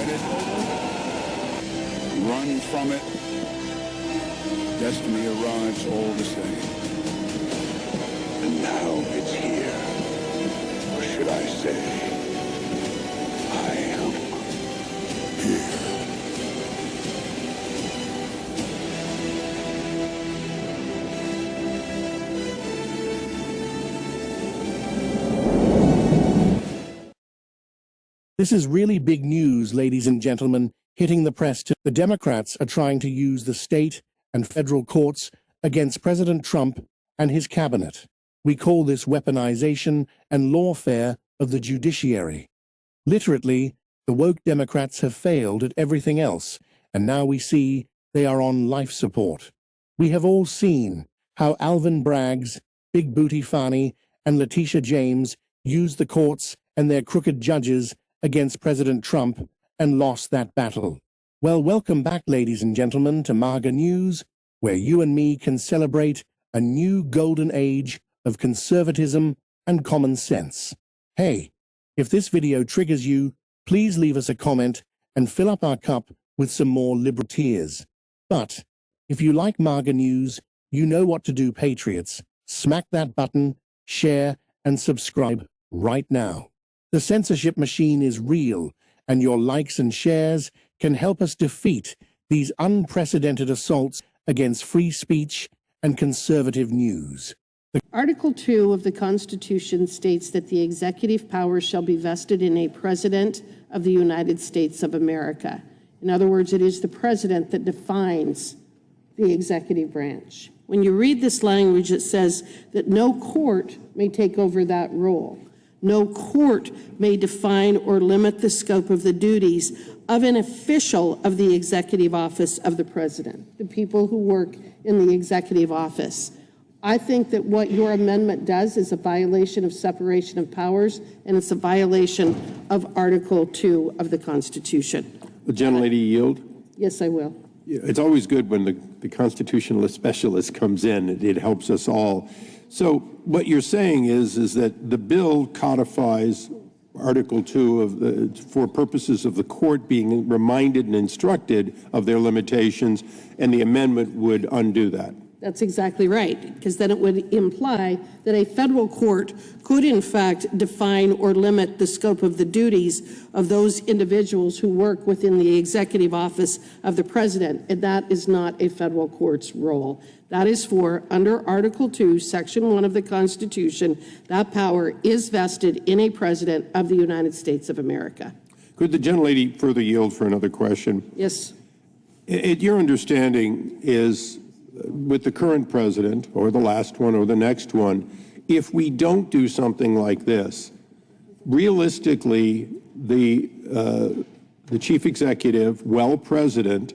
avoid it, run from it, destiny arrives all the same. And now it's here. Or should I say, I am here. This is really big news, ladies and gentlemen, hitting the press. The Democrats are trying to use the state and federal courts against President Trump and his cabinet. We call this weaponization and lawfare of the judiciary. Literally, the woke Democrats have failed at everything else, and now we see they are on life support. We have all seen how Alvin Bragg's, Big Booty Fani, and Letitia James used the courts and their crooked judges against President Trump and lost that battle. Well, welcome back, ladies and gentlemen, to MAGA News, where you and me can celebrate a new golden age of conservatism and common sense. Hey, if this video triggers you, please leave us a comment and fill up our cup with some more liberal tears. But if you like MAGA News, you know what to do, patriots. Smack that button, share, and subscribe right now. The censorship machine is real, and your likes and shares can help us defeat these unprecedented assaults against free speech and conservative news. Article 2 of the Constitution states that the executive power shall be vested in a President of the United States of America. In other words, it is the President that defines the executive branch. When you read this language, it says that no court may take over that role. No court may define or limit the scope of the duties of an official of the executive office of the President, the people who work in the executive office. I think that what your amendment does is a violation of separation of powers, and it's a violation of Article 2 of the Constitution. The gentlelady yield? Yes, I will. It's always good when the constitutionalist specialist comes in. It helps us all. So what you're saying is that the bill codifies Article 2 for purposes of the court being reminded and instructed of their limitations, and the amendment would undo that. That's exactly right, because then it would imply that a federal court could, in fact, define or limit the scope of the duties of those individuals who work within the executive office of the President, and that is not a federal court's role. That is for, under Article 2, Section 1 of the Constitution, that power is vested in a President of the United States of America. Could the gentlelady further yield for another question? Yes. Your understanding is, with the current president, or the last one, or the next one, if we don't do something like this, realistically, the chief executive, president,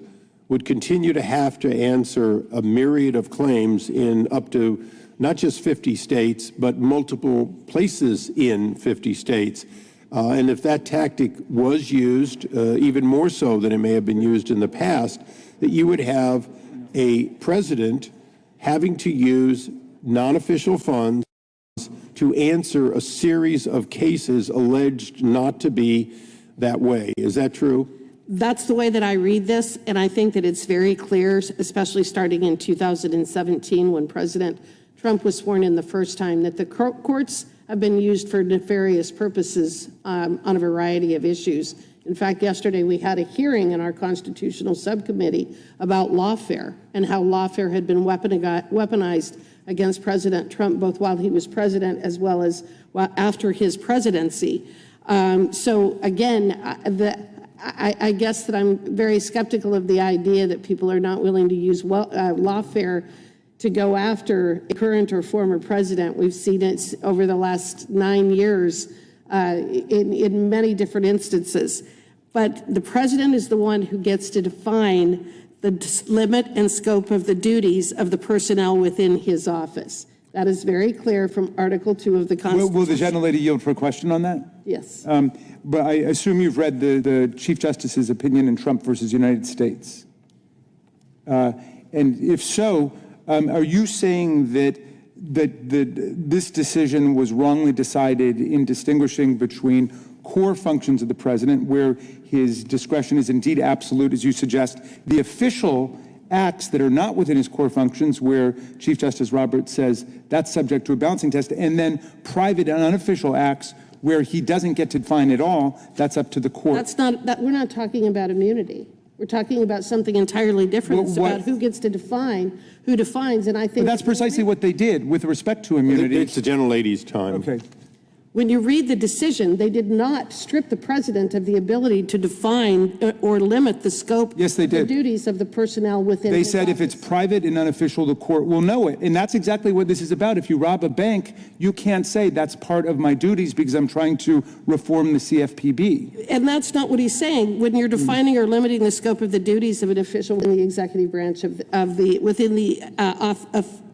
would continue to have to answer a myriad of claims in up to not just 50 states, but multiple places in 50 states. And if that tactic was used, even more so than it may have been used in the past, that you would have a president having to use non-official funds to answer a series of cases alleged not to be that way. Is that true? That's the way that I read this, and I think that it's very clear, especially starting in 2017 when President Trump was sworn in the first time, that the courts have been used for nefarious purposes on a variety of issues. In fact, yesterday we had a hearing in our constitutional subcommittee about lawfare and how lawfare had been weaponized against President Trump, both while he was president as well as after his presidency. So again, I guess that I'm very skeptical of the idea that people are not willing to use lawfare to go after a current or former president. We've seen it over the last 9 years in many different instances. But the president is the one who gets to define the limit and scope of the duties of the personnel within his office. That is very clear from Article 2 of the Constitution. Will the gentlelady yield for a question on that? Yes. But I assume you've read the Chief Justice's opinion in Trump versus United States. And if so, are you saying that this decision was wrongly decided in distinguishing between core functions of the president, where his discretion is indeed absolute, as you suggest. The official acts that are not within his core functions, where Chief Justice Roberts says that's subject to a balancing test, and then private and unofficial acts where he doesn't get to define it all, that's up to the court. We're not talking about immunity. We're talking about something entirely different. It's about who gets to define, who defines, and I think... But that's precisely what they did with respect to immunity. It's the gentlelady's time. Okay. When you read the decision, they did not strip the president of the ability to define or limit the scope Yes, they did. the duties of the personnel within They his said if office. it's private and unofficial, the court will know it. And that's exactly what this is about. If you rob a bank, you can't say that's part of my duties because I'm trying to reform the CFPB. And that's not what he's saying. When you're defining or limiting the scope of the duties of an official in the executive branch within the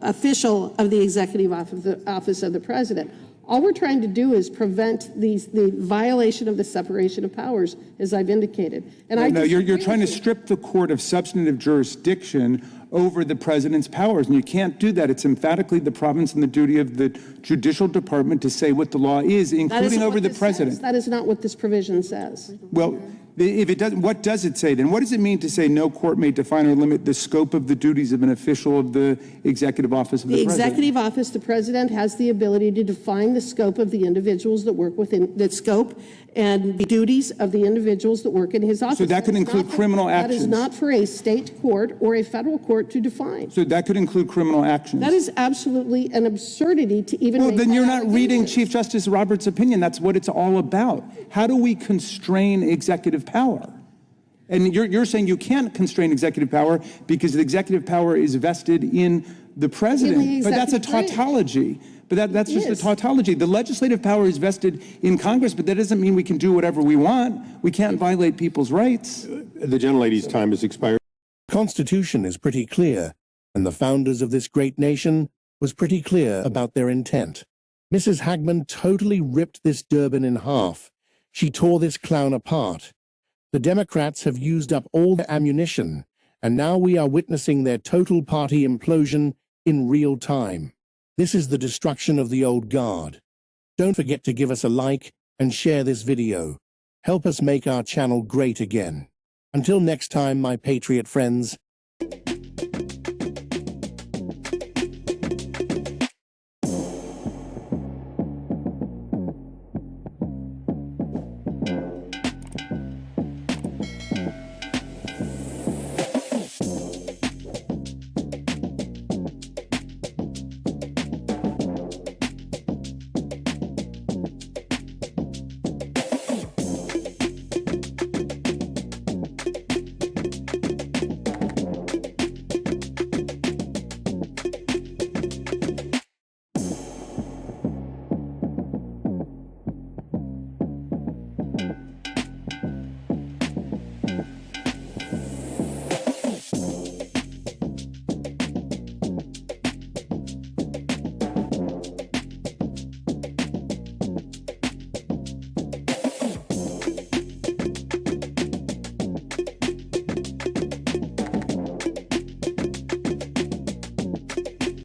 official of the executive office of the president, all we're trying to do is prevent the violation of the separation of powers, as I've indicated. And No, you're trying to strip the court of substantive jurisdiction over the president's powers, and you can't do that. It's emphatically the province and the duty of the judicial department to say what the law is, including over the president. That is not what this provision says. Well, if it doesn't, what does it say then? What does it mean to say no court may define or limit the scope of the duties of an official of the executive office of the president? The executive office, the president has the ability to define the scope of the individuals that work within the scope and the duties of the individuals that work in his office. So that could include criminal actions. That is not for a state court or a federal court to define. So that could include criminal actions. That is absolutely an absurdity to even Well, make then that you're not reading allegation. Chief Justice Roberts' opinion. That's what it's all about. How do we constrain executive power? And you're saying you can't constrain executive power because the executive power is vested in the president. But that's a tautology. But that's just a tautology. The legislative power is vested in Congress, but that doesn't mean we can do whatever we want. We can't violate people's rights. The gentlelady's time has expired. The Constitution is pretty clear, and the founders of this great nation was pretty clear about their intent. Mrs. Hageman totally ripped this Durban in half. She tore this clown apart. The Democrats have used up all their ammunition, and now we are witnessing their total party implosion in real time. This is the destruction of the old guard. Don't forget to give us a like and share this video. Help us make our channel great again. Until next time, my patriot friends,